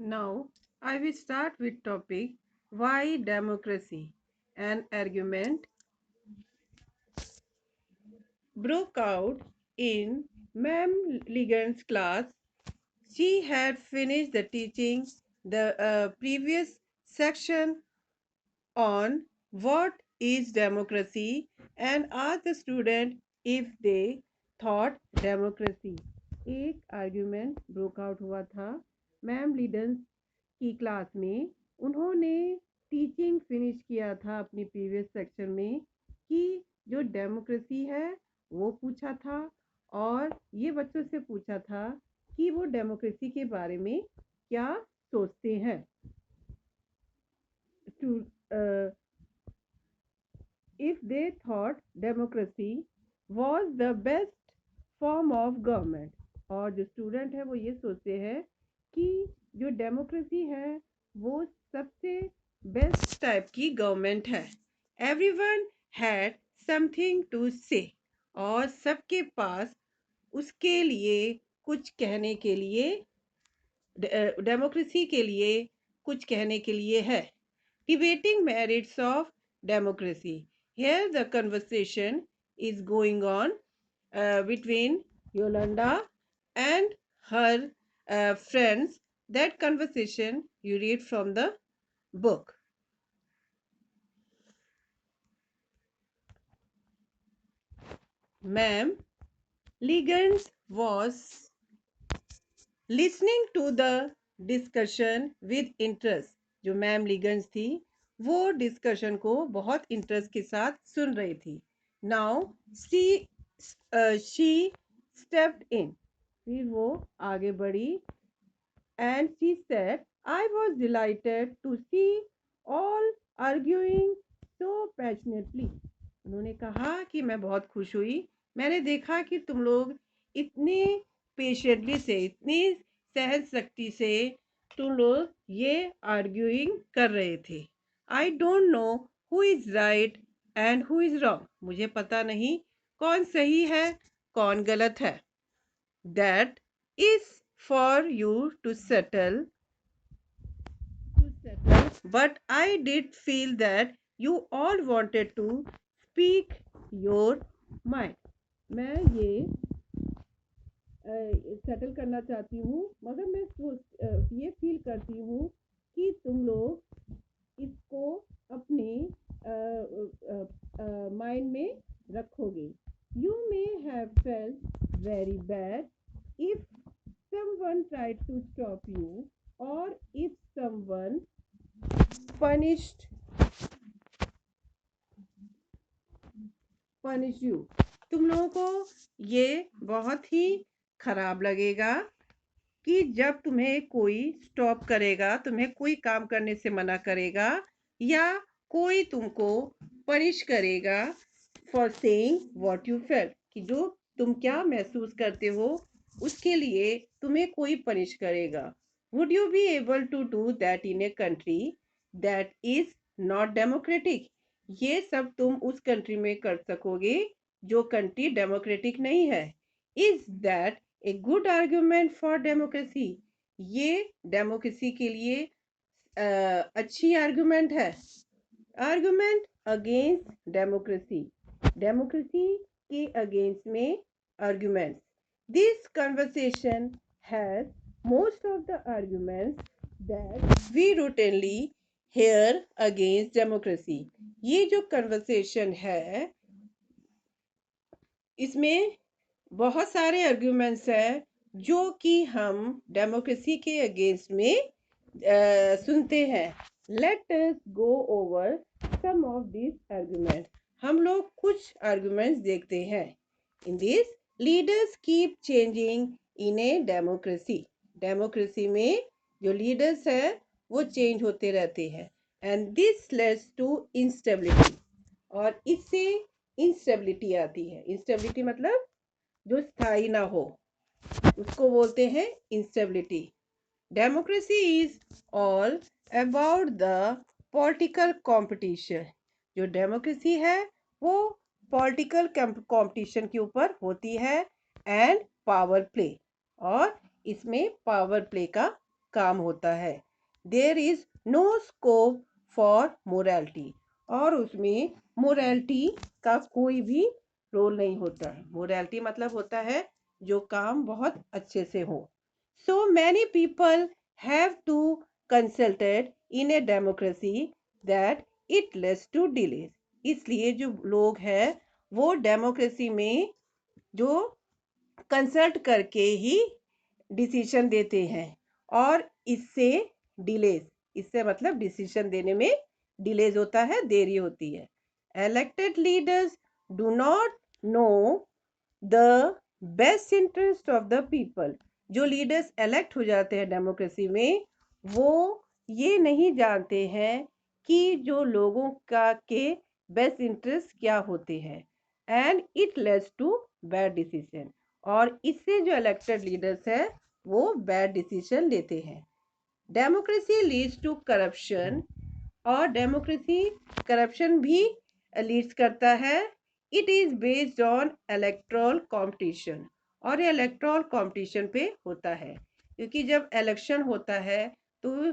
Now, I will start with topic why democracy. An argument broke out in Ma'am Ligon's class. She had finished the teaching the previous section on what is democracy and asked the student if they thought democracy. एक argument broke out हुआ था ma'am लीडन्स की class में। उन्होंने teaching finish किया था अपनी previous section में कि जो डेमोक्रेसी है वो पूछा था और ये बच्चों से पूछा था कि वो डेमोक्रेसी के बारे में क्या सोचते हैं। To, if they thought democracy was the best form of government, और जो स्टूडेंट है वो ये सोचते हैं कि जो डेमोक्रेसी है वो सबसे बेस्ट टाइप की गवर्नमेंट है। एवरीवन हैड समथिंग टू से, और सबके पास उसके लिए कुछ कहने के लिए, डेमोक्रेसी के लिए कुछ कहने के लिए है। Debating merits of democracy. Here the conversation is going on between Yolanda and her friends. That conversation you read from the book. Ma'am Liggins was listening to the discussion with interest. जो ma'am लिगन्स थी वो discussion को बहुत interest के साथ सुन रही थी। Now she stepped in, फिर वो आगे बढ़ी and she said I was delighted to see all arguing so passionately. उन्होंने कहा कि मैं बहुत खुश हुई, मैंने देखा कि तुम लोग इतने पेशेंटली से, इतनी सहन शक्ति से तुम लोग ये आर्ग्यूइंग कर रहे थे। I don't know who is right and who is wrong. मुझे पता नहीं कौन सही है कौन गलत है। That is for you to settle, but I did feel that you all wanted to speak your mind. मैं ये सेटल करना चाहती हूँ, मगर मैं ये फील करती हूँ कि तुम लोग इसको अपने माइंड में रखोगे। You may have felt very bad if someone tried to stop you, or if someone punished punish you. तुम लोगों को ये बहुत ही खराब लगेगा कि जब तुम्हें कोई स्टॉप करेगा, तुम्हें कोई काम करने से मना करेगा, या कोई तुमको पनिश करेगा for saying what you felt, कि जो तुम क्या महसूस करते हो उसके लिए तुम्हें कोई पनिश करेगा। Would you be able to do that in a country that is not democratic? ये सब तुम उस कंट्री में कर सकोगे जो कंट्री डेमोक्रेटिक नहीं है। Is that a good argument for democracy? ये डेमोक्रेसी के लिए अच्छी आर्ग्यूमेंट है। आर्ग्यूमेंट अगेंस्ट डेमोक्रेसी, डेमोक्रेसी के अगेंस्ट में argument. This conversation has most of the arguments that we routinely hear against democracy. ये जो कन्वर्सेशन है इसमें बहुत सारे आर्ग्यूमेंट्स हैं जो कि हम डेमोक्रेसी के अगेंस्ट में सुनते हैं। Let us go over some of this argument. हम लोग कुछ आर्ग्यूमेंट्स देखते हैं। In this, leaders keep changing in a democracy. Democracy में जो लीडर्स है वो चेंज होते रहते हैं। And this leads to instability, और इससे इंस्टेबिलिटी आती है। इंस्टेबिलिटी मतलब जो स्थायी ना हो, उसको बोलते हैं instability. Democracy is all about the political competition. जो डेमोक्रेसी है वो पॉलिटिकल कंपटीशन के ऊपर होती है, एंड पावर प्ले, और इसमें पावर प्ले का काम होता है। There is no scope for morality, और उसमें मोरालिटी का कोई भी रोल नहीं होता है। मोरालिटी मतलब होता है जो काम बहुत अच्छे से हो। So many people have to consulted in a democracy that it lets to delay. इसलिए जो लोग हैं वो डेमोक्रेसी में जो कंसल्ट करके ही डिसीजन देते हैं, और इससे डिलेज, इससे मतलब डिसीजन देने में डिलेज होता है, देरी होती है। Elected leaders do not know the best interest of the people. जो लीडर्स इलेक्ट हो जाते हैं डेमोक्रेसी में, वो ये नहीं जानते हैं कि जो लोगों का के बेस्ट इंटरेस्ट क्या होते हैं, and it leads to bad decision. और इससे जो इलेक्टेड लीडर्स है वो बैड डिसीजन लेते हैं। डेमोक्रेसी लीड्स टू करप्शन, और डेमोक्रेसी करप्शन भी लीड्स करता है। It is based on electoral competition, और ये इलेक्टोरल कंपटीशन पे होता है, क्योंकि जब इलेक्शन होता है तो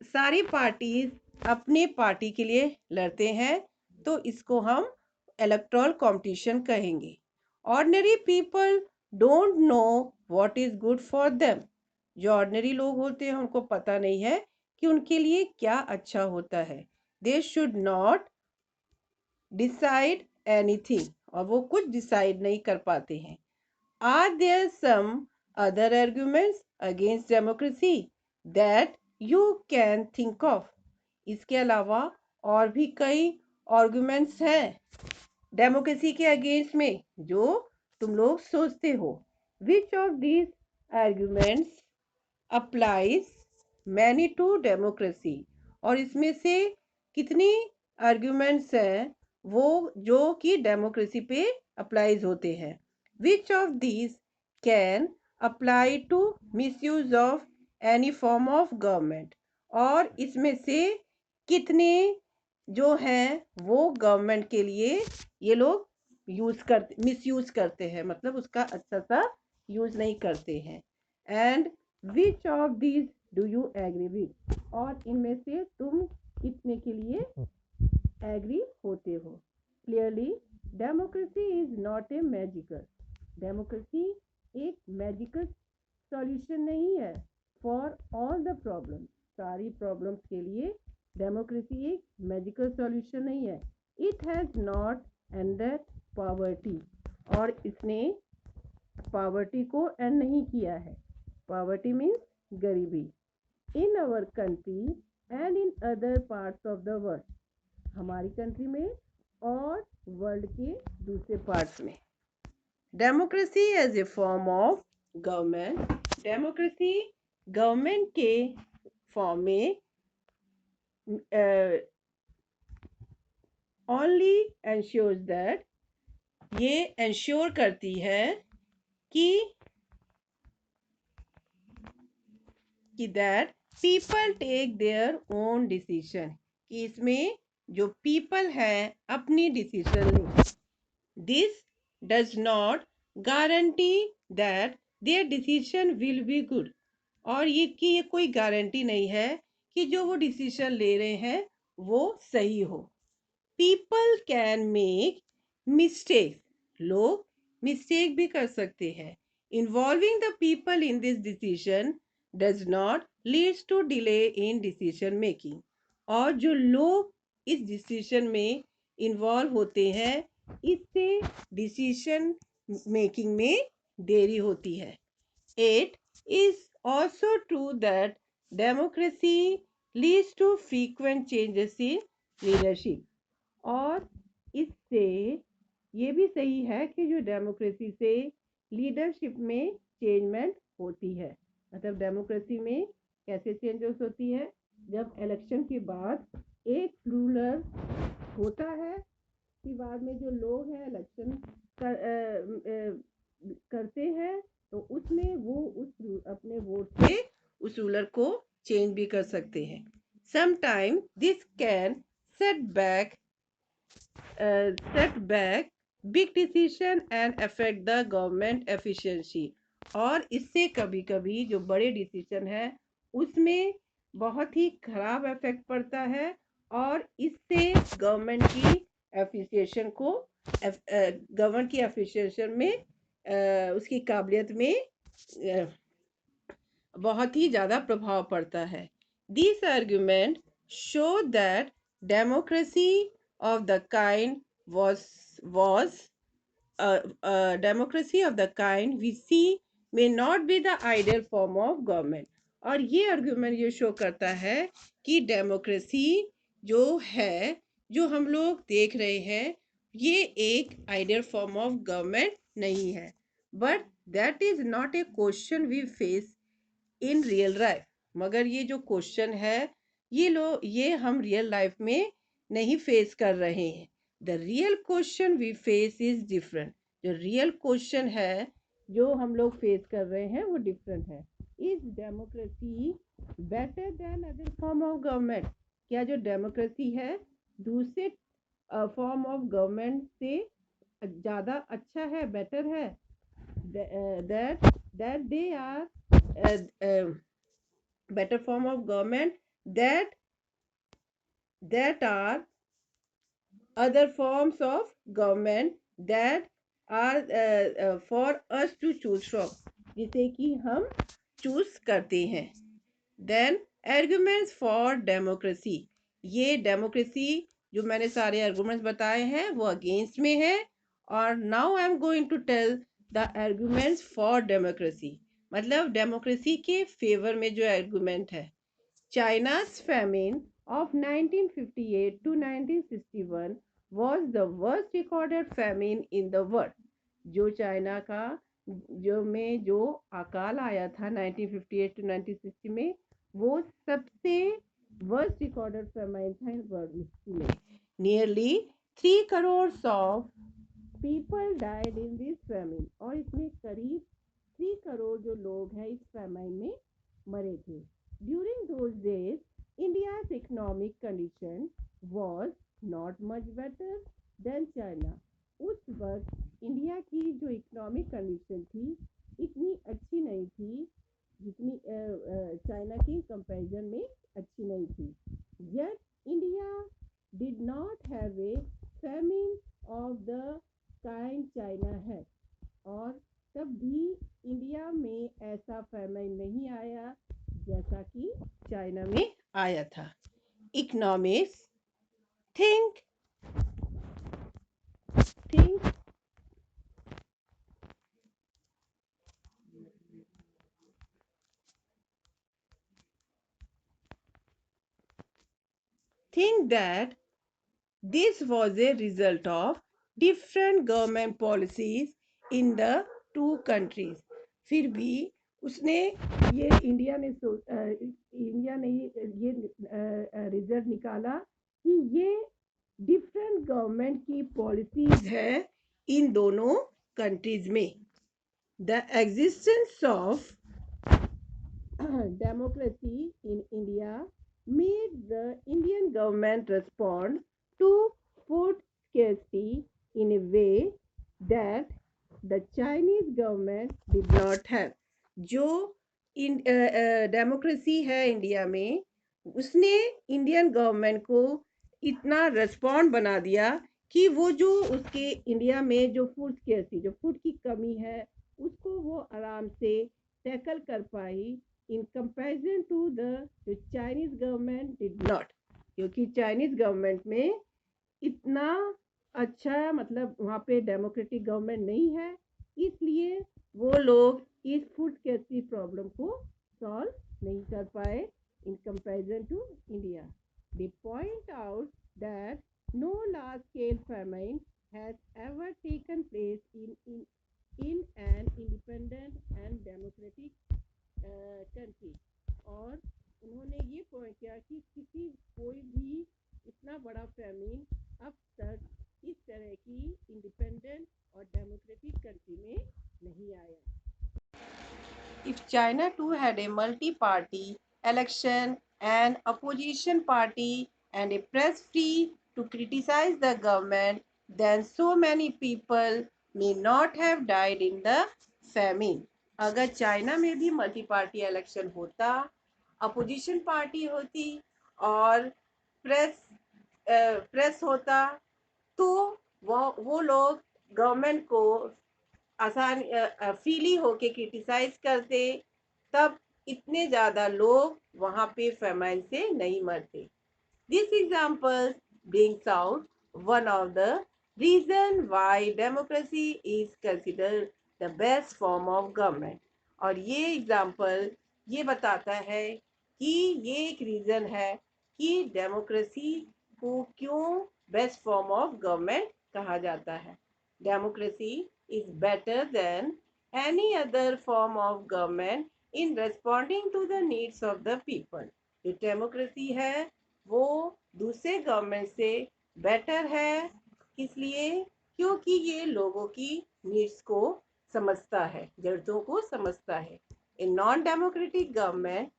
सारी पार्टीज अपने पार्टी के लिए लड़ते हैं, तो इसको हम इलेक्टोरल कंपटीशन कहेंगे। Ordinary people don't know what is good for them. जो ऑर्डिनरी लोग होते हैं उनको पता नहीं है कि उनके लिए क्या अच्छा होता है। They should not decide anything, और वो कुछ डिसाइड नहीं कर पाते हैं। Are there some other arguments against democracy that you can think of? इसके अलावा और भी कई आर्गुमेंट्स हैं डेमोक्रेसी के अगेंस्ट में जो तुम लोग सोचते हो। Which of these arguments applies many to democracy? और इसमें से कितनी आर्ग्यूमेंट्स हैं वो जो कि डेमोक्रेसी पे अप्लाइज होते हैं। Which of these can apply to misuse of any form of government? और इसमें से कितने जो हैं वो गवर्नमेंट के लिए ये लोग मिसयूज करते हैं, मतलब उसका अच्छा सा यूज नहीं करते हैं। And which of these do you agree with? और इनमें से तुम कितने के लिए एग्री होते हो? Clearly democracy is not A magical, democracy एक मैजिकल सॉल्यूशन नहीं है फॉर ऑल द प्रॉब्लम। सारी प्रॉब्लम्स के लिए डेमोक्रेसी एक मैजिकल सॉल्यूशन नहीं है। It has not ended poverty, और इसने पॉवर्टी को एंड नहीं किया है। पॉवर्टी मीन्स गरीबी। In our country and in other parts of the world, हमारी कंट्री में और वर्ल्ड के दूसरे पार्ट्स में। Democracy as a form of government, democracy government के फॉर्म में ओनली एंश्योर्स दैट, ये एंश्योर करती है कि that people take their own decision, कि इसमें जो पीपल है अपनी डिसीजन लें। This does not guarantee that their decision will be good, और ये कि ये कोई गारंटी नहीं है कि जो वो डिसीजन ले रहे हैं वो सही हो। पीपल कैन मेक मिस्टेक, लोग मिस्टेक भी कर सकते हैं। Involving the people in this decision does not leads to delay in decision making, और जो लोग इस डिसीजन में इन्वॉल्व होते हैं इससे डिसीजन मेकिंग में देरी होती है। It is also true that democracy leads to frequent changes in leadership, और इससे ये भी सही है कि जो डेमोक्रेसी से लीडरशिप में चेंजमेंट होती है। मतलब डेमोक्रेसी में कैसे चेंजेस होती है? जब इलेक्शन के बाद एक रूलर होता है, कि बाद में जो लोग हैं इलेक्शन करते हैं, तो उसमें वो उस अपने वोट से उस रूलर को चेंज भी कर सकते हैं। Sometime this can set back big decision and affect the government efficiency, और इससे कभी कभी जो बड़े डिसीजन हैं उसमें बहुत ही खराब इफेक्ट पड़ता है और इससे गवर्नमेंट की एफिशिएशन को गवर्नमेंट की एफिशिएशन में उसकी काबिलियत में बहुत ही ज़्यादा प्रभाव पड़ता है. This argument show that democracy of the kind was democracy of the kind we see may not be the ideal form of government. और ये आर्ग्यूमेंट ये शो करता है कि डेमोक्रेसी जो है, जो हम लोग देख रहे हैं, ये एक आइडियल फॉर्म ऑफ गवर्नमेंट नहीं है. But that is not a question we face in real life. मगर ये जो क्वेश्चन है, ये हम रियल लाइफ में नहीं फेस कर रहे हैं. The real question we face is different. जो रियल क्वेश्चन है जो हम लोग फेस कर रहे हैं वो डिफरेंट है. Is democracy better than other form of government? क्या जो डेमोक्रेसी है दूसरे फॉर्म ऑफ गवर्नमेंट से ज़्यादा अच्छा है, बेटर है? That they are better form of government that are other forms of government that are for us to choose from, जिसे कि हम चूज करते हैं. Then arguments for democracy. ये डेमोक्रेसी जो मैंने सारे आर्गुमेंट्स बताए हैं वो अगेंस्ट में है. और now I am going to tell the arguments for democracy. मतलब डेमोक्रेसी के फेवर में जो आर्गुमेंट है. China's famine of 1958 to 1961 was the worst recorded famine in the world. जो चाइना का जो अकाल आया था 1958 to 1960 में, वो सबसे वर्स्ट रिकॉर्डेड फेमाइन था इन वर्ल्ड हिस्ट्री में. Nearly 3 crores of people died in this famine. और इसमें करीब 3 करोड़ जो लोग हैं इस फेमाइन में मरे थे. During those days, India's economic condition was not much better than China. उस वक्त इंडिया की जो इकोनॉमिक कंडीशन थी इतनी अच्छी नहीं थी जितनी चाइना की कंपैरिजन में अच्छी नहीं थी. Yet India did not have a famine of the kind China had. और तब भी इंडिया में ऐसा फेमाइन नहीं आया जैसा कि चाइना में आया था. Economics think that this was a result of different government policies in the two countries. फिर भी उसने ये इंडिया ने ये रिजल्ट निकाला कि ये डिफरेंट गवर्नमेंट की पॉलिसीज है इन दोनों कंट्रीज में. The existence of democracy in India made the Indian government respond to food scarcity in a way that the Chinese government did not have. जो डेमोक्रेसी है इंडिया में, उसने इंडियन गवर्नमेंट को इतना रिस्पॉन्ड बना दिया कि वो जो उसके इंडिया में जो फूड स्केर्सिटी, जो फूड की कमी है, उसको वो आराम से टैकल कर पाई in comparison to the Chinese government did not. क्योंकि चाइनीज गवर्नमेंट में इतना अच्छा मतलब वहाँ पे डेमोक्रेटिक गवर्नमेंट नहीं है, इसलिए वो लोग इस फूड स्कैर्सिटी प्रॉब्लम को सॉल्व नहीं कर पाए in comparison to India. They point out that no large-scale famine has ever taken place in an independent and democratic country. और उन्होंने ये पॉइंट किया कि कोई भी इतना बड़ा फेमिन अब तक इस तरह की इंडिपेंडेंट और डेमोक्रेटिक कंट्री में नहीं आया. If China too had a multi-party election, an opposition party and a press free to criticize the government, then so many people may not have died in the famine. अगर China में भी multi party election होता opposition party होती और press press होता, तो वो लोग गवर्नमेंट को आसान फ्रीली होके क्रिटिसाइज करते, तब इतने ज्यादा लोग वहां पे फेमाइन से नहीं मरते। This example brings out one of the reason why democracy is considered the best form of government। और ये एग्जाम्पल ये बताता है कि ये एक रीजन है कि डेमोक्रेसी को क्यों बेस्ट फॉर्म ऑफ गवर्नमेंट कहा जाता है। Democracy is better than any other form of government in responding to the needs of the people। जो डेमोक्रेसी है वो दूसरे गवर्नमेंट से बेटर है, इसलिए क्योंकि ये लोगों की नीड्स को समझता है, जरूरतों को समझता है। In non democratic government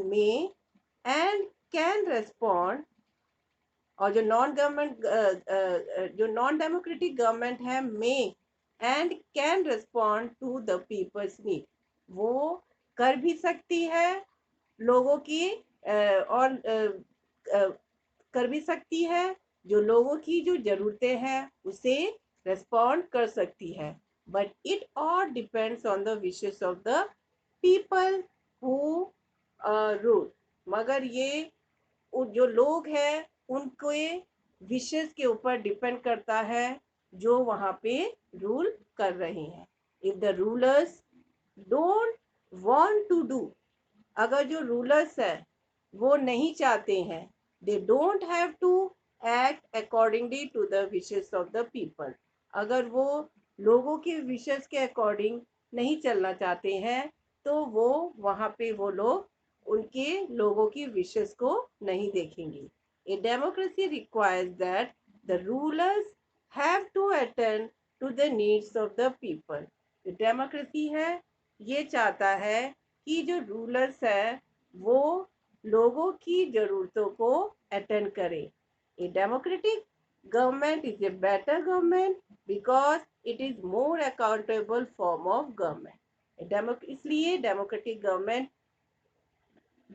may and can respond, और जो नॉन डेमोक्रेटिक गवर्नमेंट है may and can respond to the people's need, वो कर भी सकती है लोगों की और कर भी सकती है, जो लोगों की जो जरूरतें हैं उसे रेस्पॉन्ड कर सकती है, but it all depends on the wishes of the people who rule. मगर ये जो लोग हैं उनके विशेस के ऊपर डिपेंड करता है जो वहां पे रूल कर रहे हैं। If the rulers don't want to do, अगर जो रूलर्स है वो नहीं चाहते हैं, they don't have to act accordingly to the wishes of the people, अगर वो लोगों के विशेस के अकॉर्डिंग नहीं चलना चाहते हैं, तो वो वहां पे वो लोग उनके लोगों की विशेस को नहीं देखेंगे। A democracy requires that the rulers have to attend to the needs of the people. Democracy है ये चाहता है कि जो रूलर्स है वो लोगों की जरूरतों को अटेंड करे। A democratic government is a better government because it is more accountable form of government. इसलिए डेमोक्रेटिक गवर्नमेंट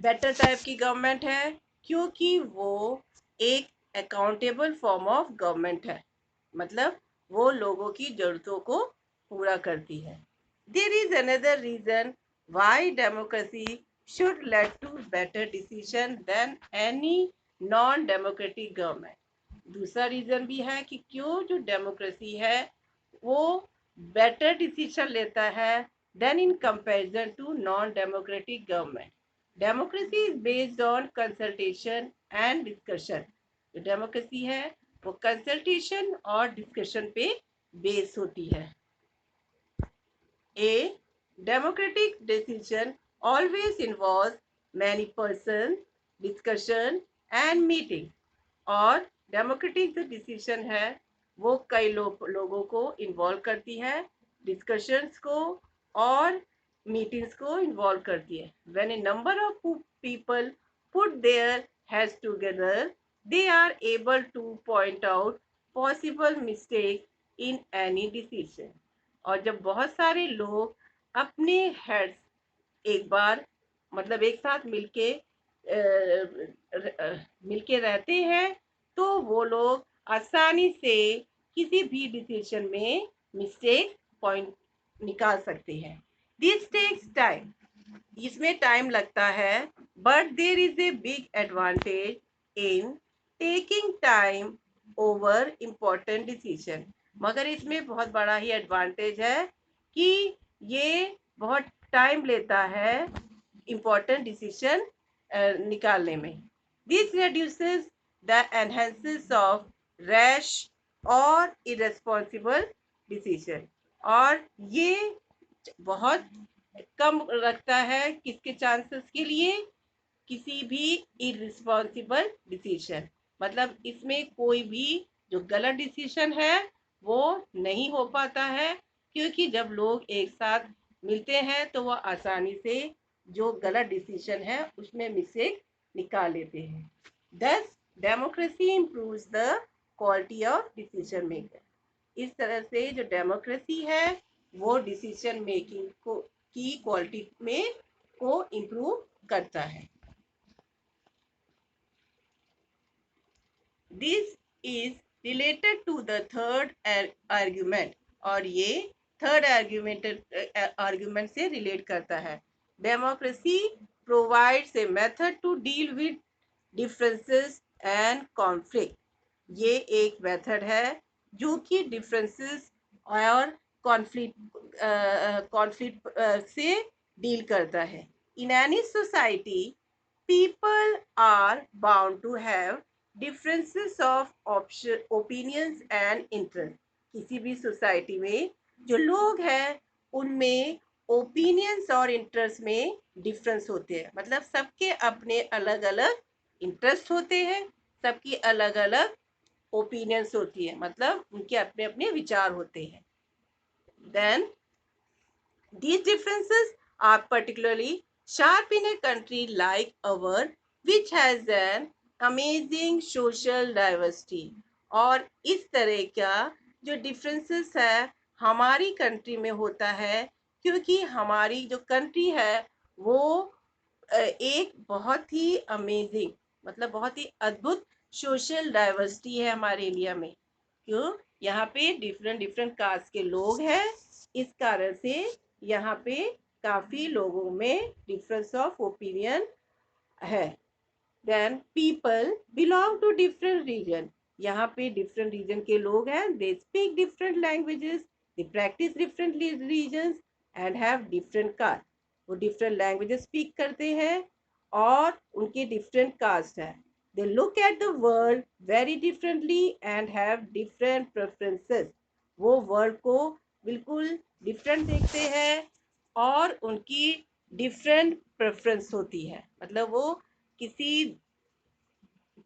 बेटर टाइप की गवर्नमेंट है क्योंकि वो एक अकाउंटेबल फॉर्म ऑफ गवर्नमेंट है, मतलब वो लोगों की जरूरतों को पूरा करती है। There is another reason why democracy should lead to better decision than any non democratic government। दूसरा रीजन भी है कि क्यों जो डेमोक्रेसी है वो बेटर डिसीजन लेता है then in comparison to non democratic government. Democracy is based on consultation and discussion. जो डेमोक्रेसी है वो कंसल्टेशन और डिस्कशन पे बेस होती है। A democratic decision always involves many persons, discussion and meeting। और डेमोक्रेटिक जो डिसीजन है वो कई लोगों को इन्वॉल्व करती है, डिस्कशंस को और मीटिंग्स को इन्वॉल्व करती है। When a number of people put their heads together, they are able to point out possible mistake in any decision. और जब बहुत सारे लोग अपने हेड्स एक बार मतलब एक साथ मिलके रहते हैं, तो वो लोग आसानी से किसी भी डिसीजन में मिस्टेक पॉइंट निकाल सकते हैं। दिस टेक्स टाइम, इसमें टाइम लगता है, but there is a big advantage in taking time over important decision. मगर इसमें बहुत बड़ा ही एडवांटेज है कि ये बहुत टाइम लेता है इम्पोर्टेंट डिसीजन निकालने में। This reduces the enhances of rash और irresponsible decision। और ये बहुत कम रखता है किसके चांसेस के लिए, किसी भी इररिस्पॉन्सिबल डिसीजन, मतलब इसमें कोई भी जो गलत डिसीजन है वो नहीं हो पाता है, क्योंकि जब लोग एक साथ मिलते हैं तो वो आसानी से जो गलत डिसीजन है उसमें मिस्टेक निकाल लेते हैं। दस democracy improves the quality of decision maker. इस तरह से जो डेमोक्रेसी है वो डिसीजन मेकिंग को की क्वालिटी में को इम्प्रूव करता है। This is related to the third argument, और ये थर्ड आर्ग्यूमेंट से रिलेट करता है। Democracy provides a method to deal with differences and conflict. ये एक मेथड है जो कि डिफरेंसेस और कॉन्फ्लिक्ट से डील करता है। In any society people are bound to have differences of opinions and interests. किसी भी सोसाइटी में जो लोग हैं उनमें ओपिनियंस और इंटरेस्ट में डिफरेंस होते हैं, मतलब सबके अपने अलग अलग इंटरेस्ट होते हैं, सबकी अलग अलग ओपिनियंस होती है, मतलब उनके अपने अपने विचार होते हैं। Then these differences are particularly sharp in a country like our, which has an amazing social diversity. और इस तरह का जो differences है हमारी कंट्री में होता है, क्योंकि हमारी जो कंट्री है वो एक बहुत ही अमेजिंग, मतलब बहुत ही अद्भुत सोशल डाइवर्सिटी है हमारे इंडिया में। क्यों? यहाँ पे डिफरेंट डिफरेंट कास्ट के लोग हैं, इस कारण से यहाँ पे काफी लोगों में डिफरेंस ऑफ ओपिनियन है। Then people belong to different region, यहाँ पे डिफरेंट रीजन के लोग हैं, they speak different languages, they practice different regions and have different caste. वो डिफरेंट लैंग्वेजेस स्पीक करते हैं और उनके डिफरेंट कास्ट है। They look at the world very differently and have different preferences. वो वर्ल्ड को बिल्कुल डिफरेंट देखते हैं और उनकी डिफरेंट प्रेफरेंस होती है, मतलब वो किसी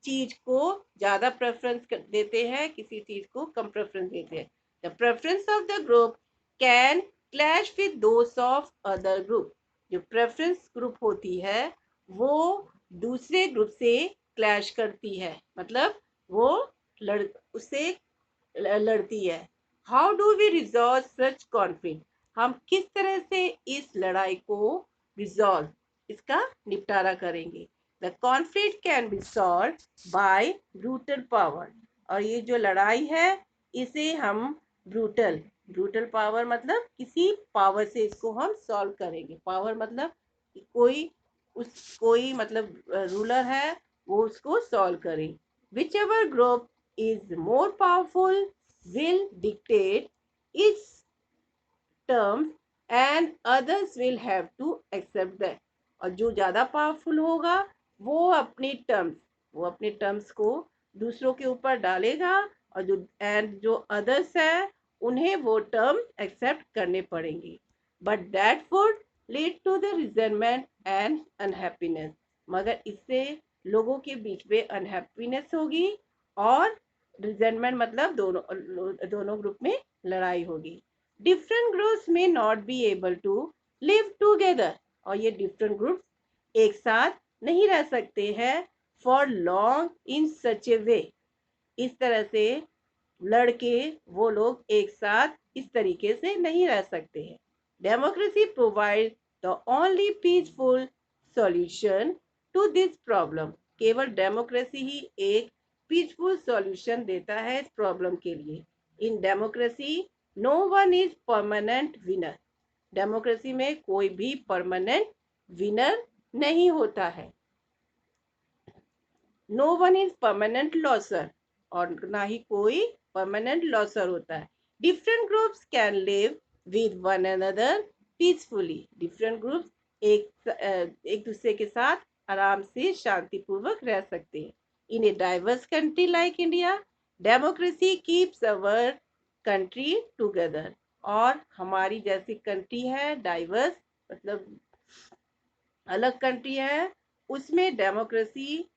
चीज को ज्यादा प्रेफरेंस देते हैं, किसी चीज को कम प्रेफरेंस देते हैं। The preference of the group can clash with those of other group. जो प्रेफरेंस ग्रुप होती है वो दूसरे ग्रुप से क्लैश करती है, मतलब वो उससे लड़ती है। How do we resolve such conflict? हम किस तरह से इस लड़ाई को रिजॉल्व, इसका निपटारा करेंगे? The conflict can be solve by brutal power. और ये जो लड़ाई है इसे हम ब्रूटल पावर मतलब किसी पावर से इसको हम सॉल्व करेंगे। पावर मतलब कोई मतलब रूलर है वो उसको सॉल्व करे। whichever group is more powerful will dictate its terms and others will have to accept that। और जो ज्यादा पावरफुल होगा वो अपने टर्म्स को दूसरों के ऊपर डालेगा, और जो अदर्स है उन्हें वो टर्म्स एक्सेप्ट करने पड़ेंगे। But that would lead to the resentment and unhappiness. मगर इससे लोगों के बीच में अनहैप्पीनेस होगी और रिजेंटमेंट मतलब दोनों ग्रुप में लड़ाई होगी। डिफरेंट ग्रुप्स में not be able to live together. और ये डिफरेंट ग्रुप्स एक साथ नहीं रह सकते हैं फॉर लॉन्ग इन सच ए वे। इस तरह से लड़के वो लोग एक साथ इस तरीके से नहीं रह सकते हैं। Democracy provide the only peaceful solution to this problem. केवल डेमोक्रेसी ही एक पीसफुल सॉल्यूशन देता है इस प्रॉब्लम के लिए। In democracy no one is permanent winner. Democracy में कोई भी परमानेंट विनर नहीं होता है। No one is permanent loser, और ना ही कोई परमानेंट लॉसर होता है। Different groups can live with one another peacefully. Different groups एक दूसरे के साथ आराम से शांतिपूर्वक रह सकते हैं। In a diverse country like India democracy keeps our country together. और हमारी जैसी कंट्री है डाइवर्स मतलब अलग कंट्री है, उसमें डेमोक्रेसी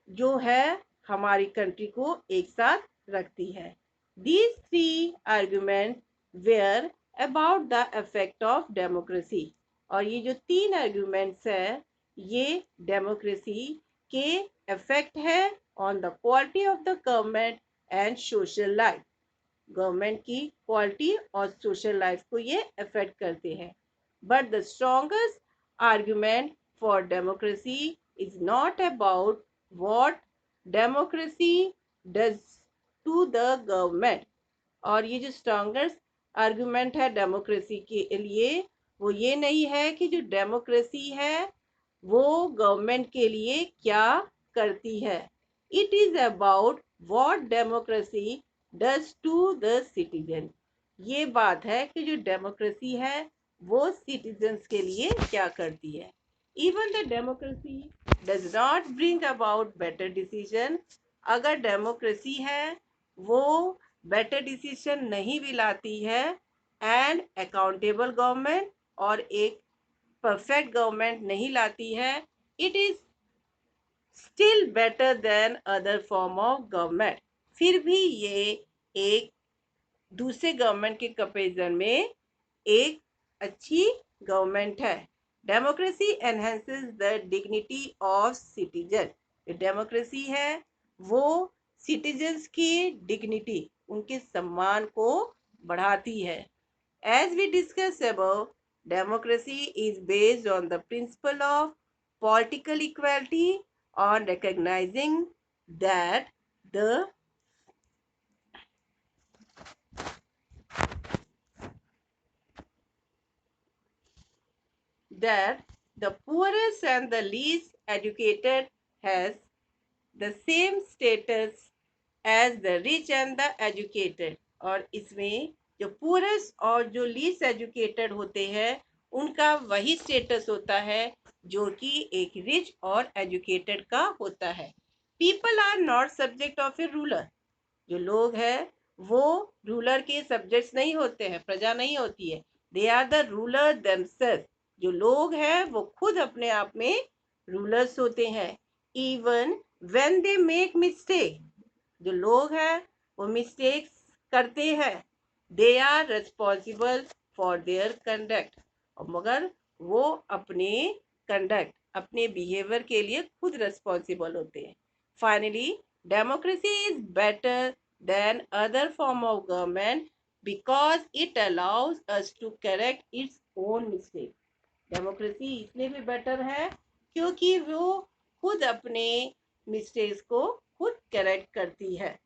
जो है हमारी कंट्री को एक साथ रखती है। These three arguments were about the effect of democracy। और ये जो 3 arguments है ये डेमोक्रेसी के इफेक्ट है on the quality of the government and social life. Government की क्वालिटी और सोशल लाइफ को ये अफेक्ट करते हैं। But the strongest argument for democracy is not about what democracy does to the government. और ये जो स्ट्रॉन्गेस्ट आर्गुमेंट है डेमोक्रेसी के लिए वो ये नहीं है कि जो डेमोक्रेसी है वो गवर्नमेंट के लिए क्या करती है. It is about what democracy does to the citizen. ये बात है कि जो डेमोक्रेसी है वो सिटीजन्स के लिए क्या करती है. Even the democracy does not bring about better decision. अगर डेमोक्रेसी है वो बेटर डिसीजन नहीं भी लाती है एंड अकाउंटेबल गवर्नमेंट और एक परफेक्ट गवर्नमेंट नहीं लाती है. It is still better than other form of government. फिर भी ये एक दूसरे गवर्नमेंट के कंपेरिजन में एक अच्छी गवर्नमेंट है. Democracy enhances the dignity of citizen. Democracy है वो सिटीजन्स की डिग्निटी उनके सम्मान को बढ़ाती है. As we discussed above, democracy is based on the principle of political equality, on recognizing that the that the poorest and the least educated has the same status as the rich and the educated. और इसमें जो poorest और जो least educated होते हैं उनका वही status होता है जो कि एक रिच और एजुकेटेड का होता है. People are not subject of a ruler. जो लोग हैं वो रूलर के सब्जेक्ट्स नहीं होते हैं, प्रजा नहीं होती है. They are the ruler themselves. जो लोग हैं वो खुद अपने आप में रूलर्स होते हैं. Even when they make mistake. जो लोग हैं वो मिस्टेक्स करते हैं. They are responsible for their conduct. और मगर वो अपने कंडक्ट अपने बिहेवियर के लिए खुद रिस्पॉन्सिबल होते हैं. Finally democracy is better than other form of government because it allows us to correct its own mistake. Democracy इसलिए भी बेटर है क्योंकि वो खुद अपने मिस्टेक्स को खुद करेक्ट करती है.